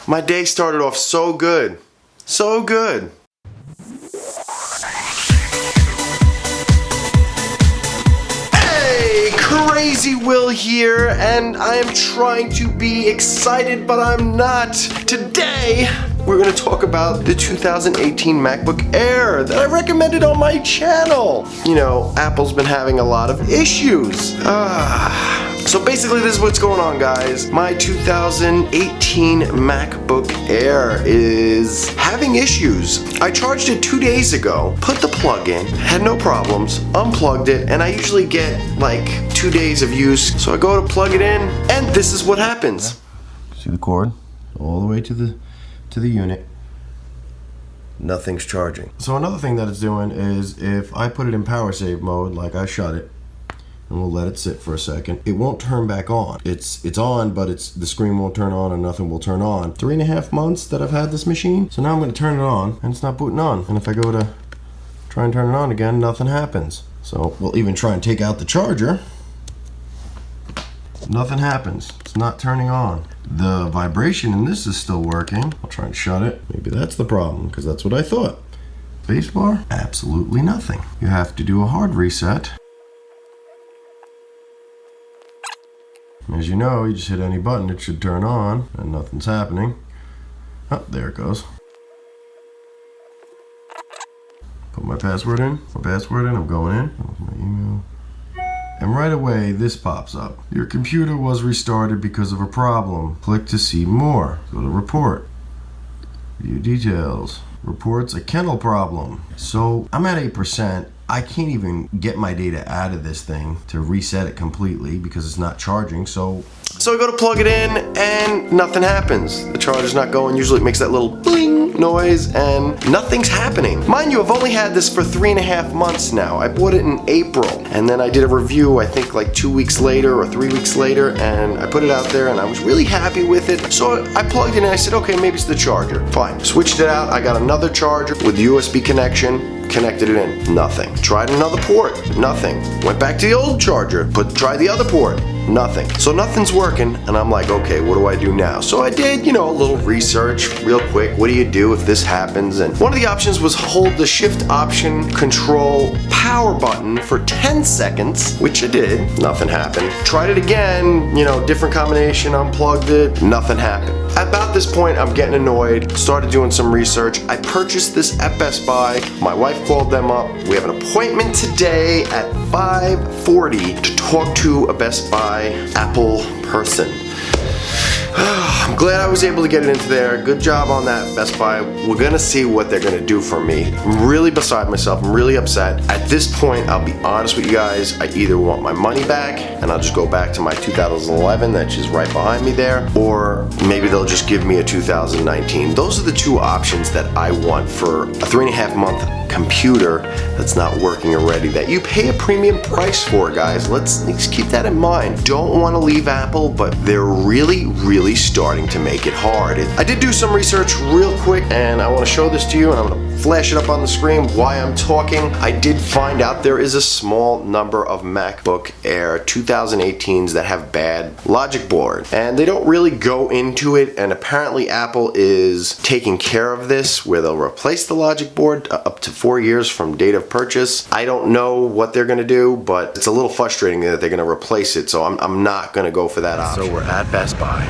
My day started off so good. So good. Hey, Crazy Will here, and I am trying to be excited, but I'm not. Today, we're going to talk about the 2018 MacBook Air that I recommended on my channel. You know, Apple's been having a lot of issues. So basically this is what's going on, guys. My 2018 MacBook Air is having issues. I charged it 2 days ago, put the plug in, had no problems, unplugged it, and I usually get like 2 days of use. So I go to plug it in, and this is what happens. See the cord? All the way to the unit. Nothing's charging. So another thing that it's doing is if I put it in power save mode, like I shut it, and we'll let it sit for a second, it won't turn back on. It's on, but the screen won't turn on and nothing will turn on. 3.5 months that I've had this machine. So now I'm gonna turn it on and it's not booting on. And if I go to try and turn it on again, nothing happens. So we'll even try and take out the charger. Nothing happens. It's not turning on. The vibration in this is still working. I'll try and shut it. Maybe that's the problem, because that's what I thought. Spacebar? Absolutely nothing. You have to do a hard reset. As you know, you just hit any button, it should turn on, and nothing's happening. Oh, there it goes. Put my password in. I'm going in. My email. And right away, this pops up. Your computer was restarted because of a problem. Click to see more. Go to report. View details. Reports a kennel problem. So I'm at 8%. I can't even get my data out of this thing to reset it completely because it's not charging. So I go to plug it in and nothing happens. The charger's not going. Usually it makes that little bling noise and nothing's happening. Mind you, I've only had this for 3.5 months now. I bought it in April and then I did a review, I think like 2 weeks later or 3 weeks later, and I put it out there and I was really happy with it. So I plugged it in and I said, okay, maybe it's the charger. Fine. Switched it out. I got another charger with USB connection. Connected it in, nothing. Tried another port, nothing. Went back to the old charger, tried the other port, nothing. So nothing's working, and I'm like, okay, what do I do now? So I did, a little research real quick. What do you do if this happens? And one of the options was hold the shift option control power button for 10 seconds, which I did. Nothing happened. Tried it again, different combination, unplugged it, nothing happened. About this point, I'm getting annoyed, started doing some research. I purchased this at Best Buy. My wife called them up. We have an appointment today at 5:40 to talk to a Best Buy Apple person. I'm glad I was able to get it into there. Good job on that, Best Buy. We're gonna see what they're gonna do for me. I'm really beside myself. I'm really upset. At this point, I'll be honest with you guys. I either want my money back and I'll just go back to my 2011 that's just right behind me there, or maybe they'll just give me a 2019. Those are the two options that I want for a 3.5 month computer that's not working already, that you pay a premium price for, guys. Let's keep that in mind. Don't want to leave Apple, but they're really starting to make it hard. I did do some research real quick and I want to show this to you, and I'm going to flash it up on the screen while I'm talking. I did find out there is a small number of MacBook Air 2018s that have bad logic board, and they don't really go into it, and apparently Apple is taking care of this where they'll replace the logic board up to 4 years from date of purchase. I don't know what they're going to do, but it's a little frustrating that they're going to replace it, so I'm not going to go for that option. So we're at Best Buy.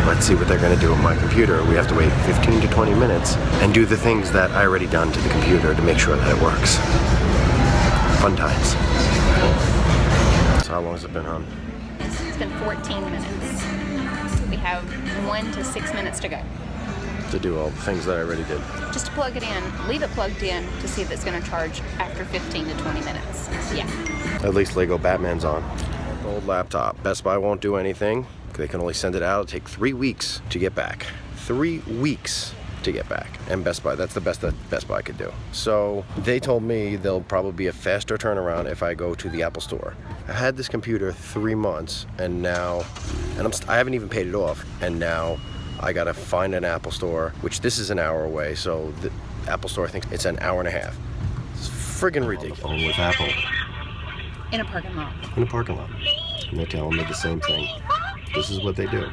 Let's see what they're going to do with my computer. We have to wait 15 to 20 minutes and do the things that I already done to the computer to make sure that it works. Fun times. So how long has it been, hon? It's been 14 minutes. We have 1 to 6 minutes to go. To do all the things that I already did. Just to plug it in, leave it plugged in to see if it's going to charge after 15 to 20 minutes. Yeah. At least Lego Batman's on. Old laptop. Best Buy won't do anything. They can only send it out. It'll take 3 weeks to get back. 3 weeks to get back. And Best Buy, that's the best that Best Buy could do. So they told me there'll probably be a faster turnaround if I go to the Apple store. I had this computer 3 months and now, I haven't even paid it off, and now I gotta find an Apple store, which this is an hour away, so the Apple store, I think it's an hour and a half. It's friggin' ridiculous. On the phone with Apple. In a parking lot. In a parking lot. And they're telling me the same thing. This is what they do.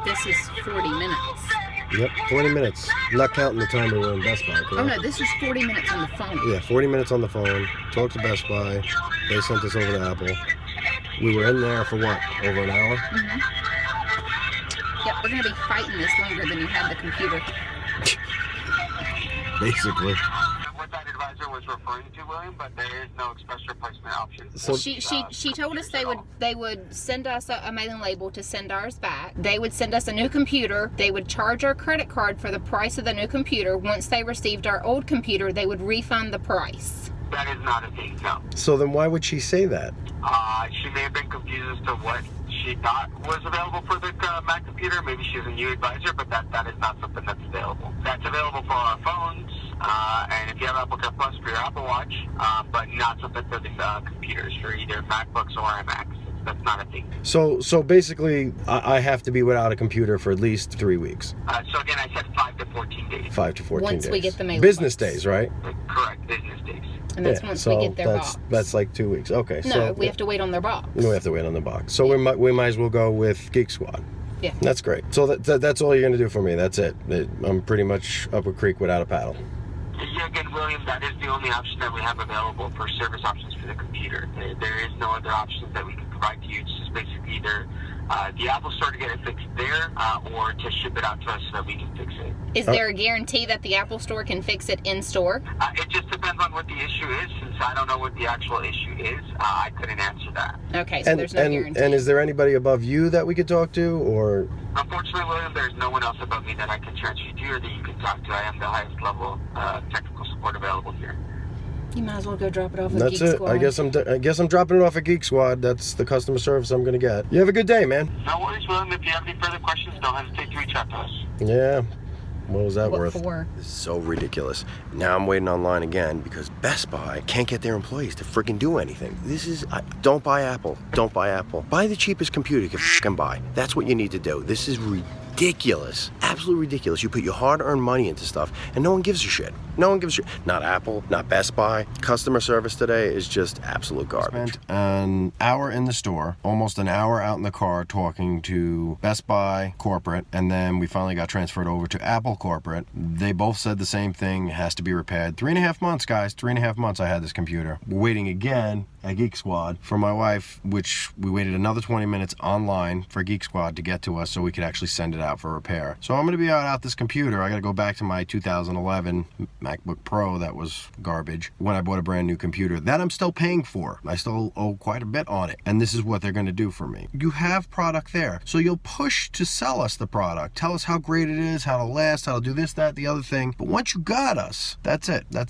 This is 40 minutes. Yep, 20 minutes. I'm not counting the time we were in Best Buy. Correct? Oh no, this is 40 minutes on the phone. Yeah, 40 minutes on the phone. Talked to Best Buy. They sent us over to Apple. We were in there for what? Over an hour? Mm-hmm. Yep, we're going to be fighting this longer than you had the computer. Basically. What that advisor was referring to, William, but there is no express replacement option. So She told us they would send us a mailing label to send ours back. They would send us a new computer. They would charge our credit card for the price of the new computer. Once they received our old computer, they would refund the price. That is not a thing, no. So then why would she say that? She may have been confused as to what she thought was available for the Mac computer. Maybe she's a new advisor, but that is not something that's available. That's available for our phones, and if you have Apple Care Plus for your Apple Watch, but not something for the computers, for either MacBooks or iMacs. That's not a thing. So basically, I have to be without a computer for at least 3 weeks. So again, I said 5 to 14 days. 5 to 14 days. Once we get the mailing Business box. days, right? Correct, business days. And that's once we get their box. That's like 2 weeks. Okay. No, so we have to wait on their box. We have to wait on the box. So we might as well go with Geek Squad. Yeah. That's great. So that's all you're going to do for me. That's it. I'm pretty much up a creek without a paddle. Yeah, again, William, that is the only option that we have available for service options for the computer. There is no other options that we can provide to you. It's just basically either the Apple Store to get it fixed there, or to ship it out to us so that we can fix it. Is there a guarantee that the Apple Store can fix it in store? It just depends on what the issue is. Since I don't know what the actual issue is, I couldn't answer that. Okay, so there's no guarantee. And is there anybody above you that we could talk to, or? Unfortunately, William, there's no one else above me that I can transfer you to or that you can talk to. I am the highest level technical support available here. You might as well go drop it off at That's Geek it. Squad. I guess I'm dropping it off at Geek Squad. That's the customer service I'm going to get. You have a good day, man. No worries, William. If you have any further questions, don't hesitate to reach out to us. Yeah. What was that What worth? for? This is so ridiculous. Now I'm waiting online again because Best Buy can't get their employees to freaking do anything. Don't buy Apple. Don't buy Apple. Buy the cheapest computer you can freaking buy. That's what you need to do. This is ridiculous. Absolutely ridiculous. You put your hard-earned money into stuff and no one gives a shit. No one gives a shit. Not Apple, not Best Buy. Customer service today is just absolute garbage. Spent an hour in the store, almost an hour out in the car talking to Best Buy corporate, and then we finally got transferred over to Apple corporate. They both said the same thing. It has to be repaired. 3.5 months, guys. 3.5 months I had this computer. We're waiting again at Geek Squad for my wife, which we waited another 20 minutes online for Geek Squad to get to us so we could actually send it out for repair. So I'm going to be out this computer. I got to go back to my 2011 MacBook Pro that was garbage when I bought a brand new computer that I'm still paying for. I still owe quite a bit on it, and this is what they're going to do for me. You have product there, so you'll push to sell us the product, tell us how great it is, how to last, how to do this, that, the other thing. But once you got us, that's it. We'll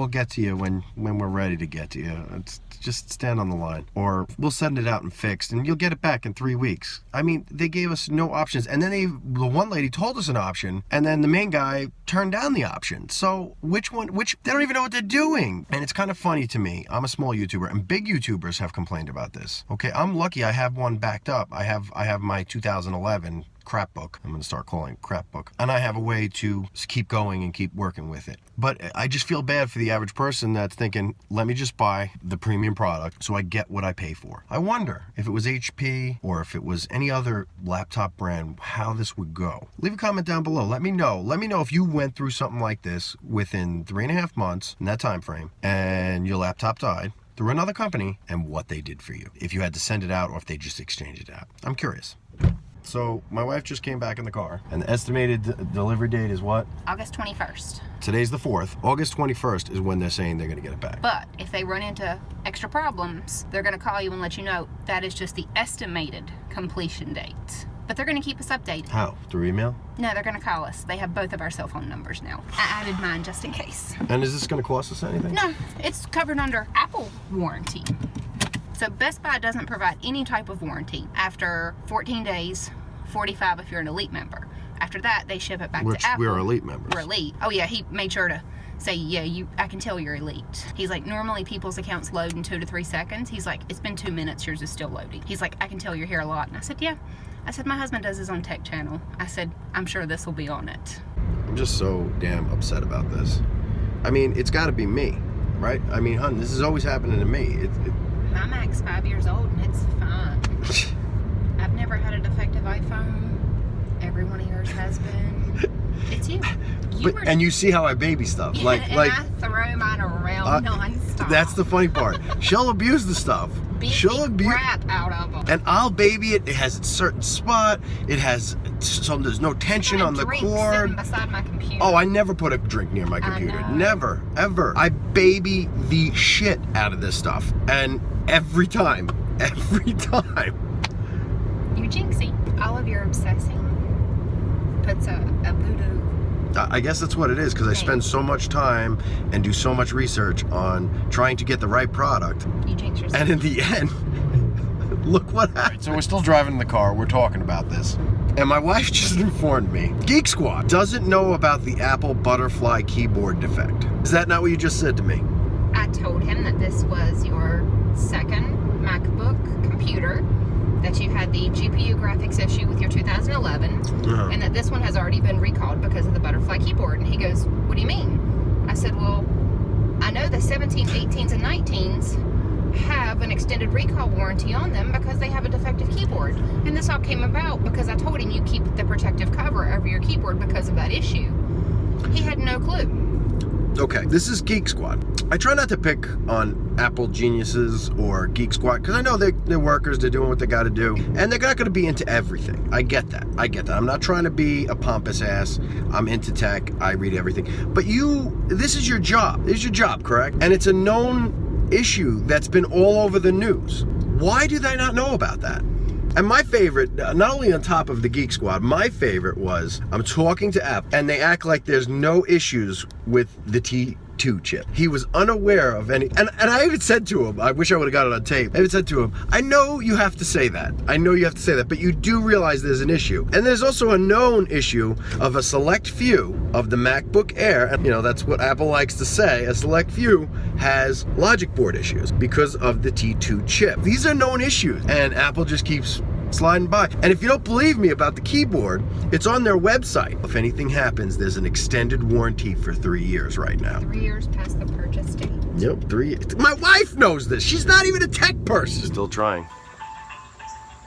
get to you when we're ready to get to you. It's just stand on the line, or we'll send it out and fixed, and you'll get it back in 3 weeks. I mean, they gave us no options, and then the one lady told us an option, and then the main guy turned down the option. So which they don't even know what they're doing. And it's kind of funny to me. I'm a small YouTuber, and big YouTubers have complained about this. Okay, I'm lucky I have one backed up. I have my 2011 crap book. I'm going to start calling it crap book. And I have a way to keep going and keep working with it. But I just feel bad for the average person that's thinking, let me just buy the premium product so I get what I pay for. I wonder if it was HP or if it was any other laptop brand, how this would go. Leave a comment down below. Let me know. Let me know if you went through something like this within 3.5 months in that time frame and your laptop died through another company and what they did for you. If you had to send it out or if they just exchanged it out. I'm curious. So my wife just came back in the car, and the estimated delivery date is what? August 21st. Today's the 4th. August 21st is when they're saying they're going to get it back. But if they run into extra problems, they're going to call you and let you know that is just the estimated completion date. But they're going to keep us updated. How? Through email? No, they're going to call us. They have both of our cell phone numbers now. I added mine just in case. And is this going to cost us anything? No, it's covered under Apple warranty. So Best Buy doesn't provide any type of warranty. After 14 days, 45 if you're an Elite member. After that, they ship it back to Apple. We're Elite members. We're Elite. Oh yeah, he made sure to say, yeah, I can tell you're Elite. He's like, normally people's accounts load in 2 to 3 seconds. He's like, it's been 2 minutes, yours is still loading. He's like, I can tell you're here a lot. And I said, yeah. I said, my husband does his own tech channel. I said, I'm sure this will be on it. I'm just so damn upset about this. I mean, it's got to be me, right? I mean, hun, this is always happening to me. My Mac's 5 years old and it's fine. I've never had a defective iPhone. Every Husband, it's you. And you see how I baby stuff. Yeah, like I throw mine around nonstop. That's the funny part. She'll abuse the stuff. She'll abuse crap out of them. And I'll baby it. It has a certain spot. It has so there's no tension on the cord. Beside my computer. Oh, I never put a drink near my computer. I know. Never, ever. I baby the shit out of this stuff, and every time. You're jinxing. All of your obsessing puts a voodoo. I guess that's what it is, because I spend so much time and do so much research on trying to get the right product. You jinx yourself. And in the end, look what happened. So we're still driving in the car. We're talking about this. And my wife just informed me, Geek Squad doesn't know about the Apple Butterfly keyboard defect. Is that not what you just said to me? I told him that this was your second MacBook computer, that you had the GPU graphics issue with your 2011, and that this one has already been recalled because of the butterfly keyboard. And he goes, what do you mean? I said, well, I know the 17s, 18s, and 19s have an extended recall warranty on them because they have a defective keyboard. And this all came about because I told him you keep the protective cover over your keyboard because of that issue. He had no clue. Okay, this is Geek Squad. I try not to pick on Apple geniuses or Geek Squad because I know they're workers, they're doing what they got to do, and they're not going to be into everything. I get that. I'm not trying to be a pompous ass. I'm into tech. I read everything. But this is your job. This is your job, correct? And it's a known issue that's been all over the news. Why do they not know about that? And my favorite, not only on top of the Geek Squad, my favorite was, I'm talking to Apple, and they act like there's no issues with the T2 chip. He was unaware of any, and I even said to him, I wish I would have got it on tape, I even said to him, I know you have to say that. But you do realize there's an issue. And there's also a known issue of a select few of the MacBook Air, and that's what Apple likes to say, a select few has logic board issues because of the T2 chip. These are known issues, and Apple just keeps sliding by. And if you don't believe me about the keyboard, it's on their website. If anything happens, there's an extended warranty for 3 years right now. 3 years past the purchase date. Yep, 3 years. My wife knows this. She's not even a tech person. Still trying.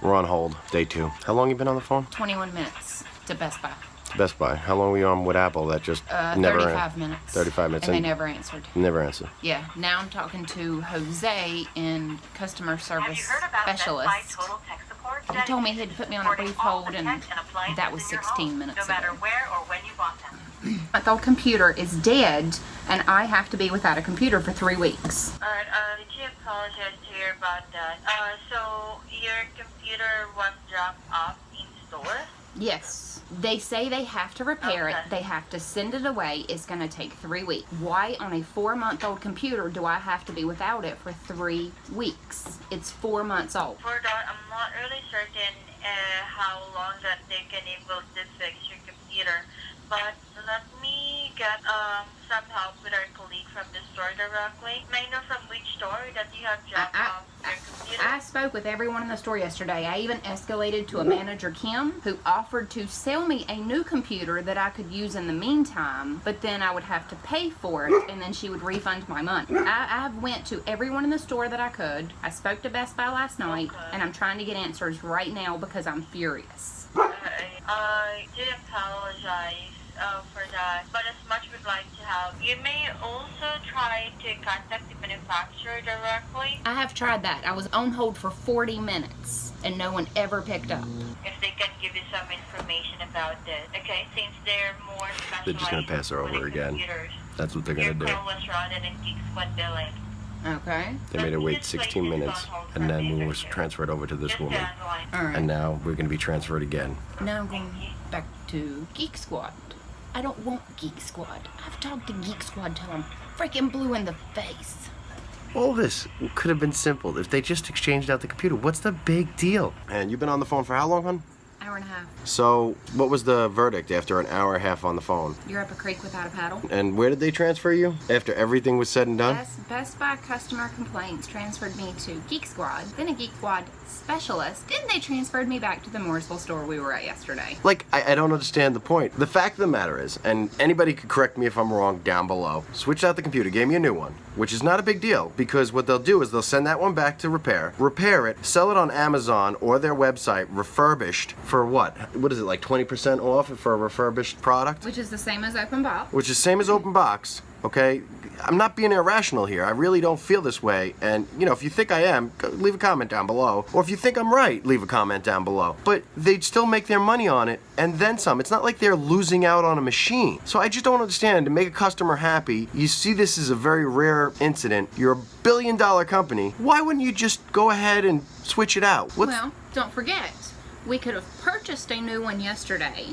We're on hold, day 2. How long you been on the phone? 21 minutes to Best Buy. Best Buy. How long were you on with Apple? That just never 35 minutes. 35 minutes. And they never answered. Never answered. Yeah. Now I'm talking to Jose in customer service specialist. He told me he'd put me on a brief hold, and that was 16 minutes ago. My old computer is dead, and I have to be without a computer for 3 weeks. Alright, did you apologize to hear about that? So your computer was dropped off in store? Yes. They say they have to repair it. They have to send it away. It's going to take 3 weeks. Why on a 4-month-old computer do I have to be without it for 3 weeks? It's 4 months old. For that, I'm not really certain how long that they can able to fix your computer. But let me get some help with our colleague from the store directly. May I know from which store that you have dropped off your computer? I spoke with everyone in the store yesterday. I even escalated to a manager, Kim, who offered to sell me a new computer that I could use in the meantime, but then I would have to pay for it, and then she would refund my money. I went to everyone in the store that I could. I spoke to Best Buy last night, and I'm trying to get answers right now because I'm furious. I do apologize for that, but as much we'd like to help, you may also try to contact the manufacturer directly. I have tried that. I was on hold for 40 minutes, and no one ever picked up. If they can give you some information about this. Okay, since they're more specialized. They're just going to pass her over again. Computers, That's what they're going to do. Your call was routed in Geek Squad billing. Okay. They made her wait 16 minutes, and then we were transferred over to this woman. All right. And now we're going to be transferred again. Now I'm going back to Geek Squad. I don't want Geek Squad. I've talked to Geek Squad till I'm freaking blue in the face. All this could have been simple if they just exchanged out the computer. What's the big deal? And you've been on the phone for how long, hon? Hour and a half. So, what was the verdict after an hour and a half on the phone? You're up a creek without a paddle. And where did they transfer you after everything was said and done? Best Buy customer complaints transferred me to Geek Squad, then a Geek Squad specialist. Then they transferred me back to the Mooresville store we were at yesterday. Like, I don't understand the point. The fact of the matter is, and anybody could correct me if I'm wrong down below, switched out the computer, gave me a new one, which is not a big deal, because what they'll do is they'll send that one back to repair it, sell it on Amazon or their website refurbished for what? What is it, like 20% off for a refurbished product? Which is the same as open box. Which is same as open box, okay? I'm not being irrational here. I really don't feel this way. And, you know, if you think I am, leave a comment down below. Or if you think I'm right, leave a comment down below. But they'd still make their money on it, and then some. It's not like they're losing out on a machine. So I just don't understand. To make a customer happy, you see this as a very rare incident. You're a billion-dollar company. Why wouldn't you just go ahead and switch it out? Well, don't forget, we could have purchased a new one yesterday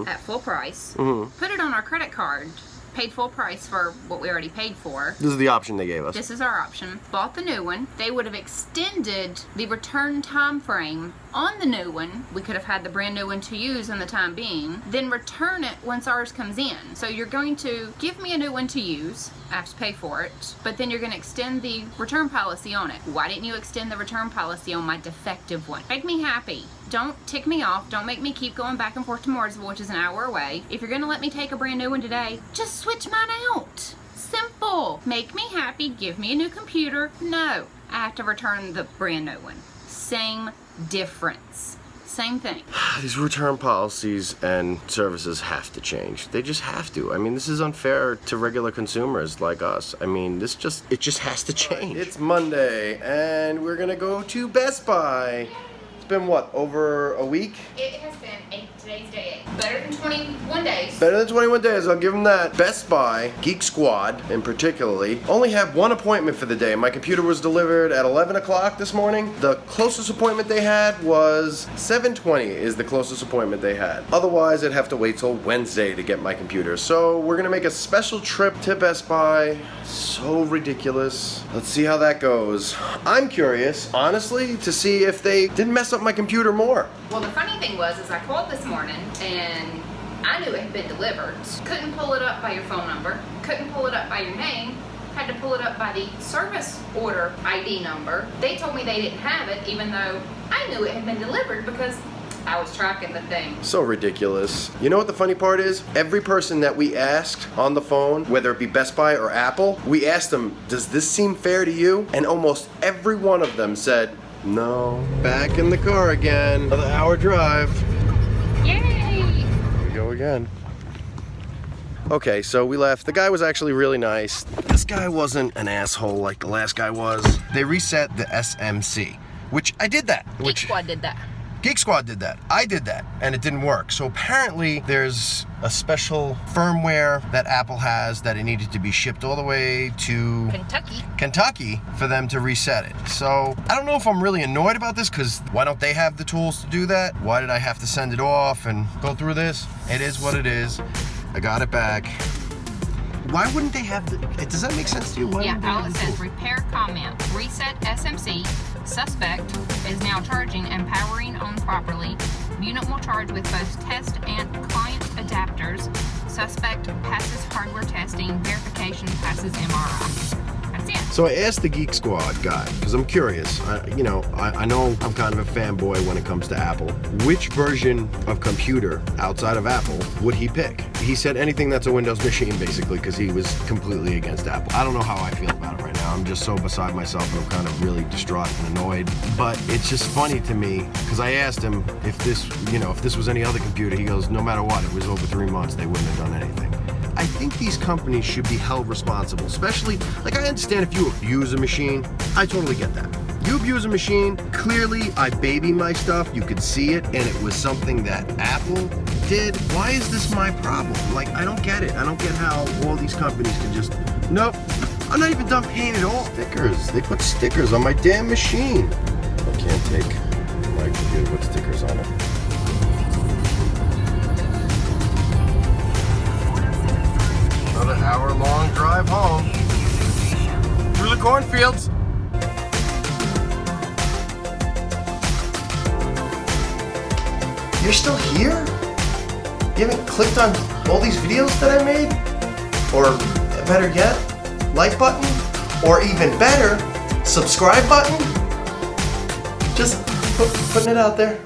at full price, put it on our credit card, paid full price for what we already paid for. This is the option they gave us. This is our option. Bought the new one. They would have extended the return time frame on the new one. We could have had the brand new one to use in the time being, then return it once ours comes in. So you're going to give me a new one to use. I have to pay for it, but then you're going to extend the return policy on it. Why didn't you extend the return policy on my defective one? Make me happy. Don't tick me off. Don't make me keep going back and forth to Mooresville, which is an hour away. If you're going to let me take a brand new one today, just switch mine out. Simple. Make me happy. Give me a new computer. No, I have to return the brand new one. Same difference. Same thing. These return policies and services have to change. They just have to. I mean, this is unfair to regular consumers like us. I mean, it just has to change. It's Monday, and we're gonna go to Best Buy. It's been what, over a week? It has been today's day 8. Better than 21 days. Better than 21 days, I'll give them that. Best Buy, Geek Squad in particularly, only have one appointment for the day. My computer was delivered at 11 o'clock this morning. The closest appointment they had was 7:20 is the closest appointment they had. Otherwise, I'd have to wait till Wednesday to get my computer. So we're gonna make a special trip to Best Buy. So ridiculous. Let's see how that goes. I'm curious, honestly, to see if they didn't mess up my computer more. Well, the funny thing was, is I called this morning and I knew it had been delivered. Couldn't pull it up by your phone number. Couldn't pull it up by your name. Had to pull it up by the service order ID number. They told me they didn't have it, even though I knew it had been delivered because I was tracking the thing. So ridiculous. You know what the funny part is? Every person that we asked on the phone, whether it be Best Buy or Apple, we asked them, does this seem fair to you? And almost every one of them said, no. Back in the car again. Another hour drive. Yay! Here we go again. Okay, so we left. The guy was actually really nice. This guy wasn't an asshole like the last guy was. They reset the SMC, which I did that. Geek Squad did that. Geek Squad did that. I did that, and it didn't work. So apparently there's a special firmware that Apple has that it needed to be shipped all the way to Kentucky for them to reset it. So I don't know if I'm really annoyed about this, because why don't they have the tools to do that? Why did I have to send it off and go through this? It is what it is. I got it back. Why wouldn't they have the... Does that make sense to you? All it says, repair comment, reset SMC, suspect is now charging and powering on properly. Unit will charge with both test and client adapters. Suspect passes hardware testing, verification passes MRI. That's it. So I asked the Geek Squad guy, because I'm curious. I know I'm kind of a fanboy when it comes to Apple. Which version of computer outside of Apple would he pick? He said anything that's a Windows machine, basically, because he was completely against Apple. I don't know how I feel about it right now. I'm just so beside myself, and I'm kind of really distraught and annoyed. But it's just funny to me, because I asked him if this was any other computer. He goes, no matter what, it was over 3 months, they wouldn't have done anything. I think these companies should be held responsible, especially, like, I understand if you abuse a machine. I totally get that. You abuse a machine, clearly I baby my stuff, you could see it, and it was something that Apple did. Why is this my problem? Like, I don't get it. I don't get how all these companies can just, nope, I'm not even done paying it all. Stickers, they put stickers on my damn machine. I can't take my computer with stickers on it. Another hour-long drive home through the cornfields. You're still here? You haven't clicked on all these videos that I made? Or better yet, like button? Or even better, subscribe button? Just putting it out there.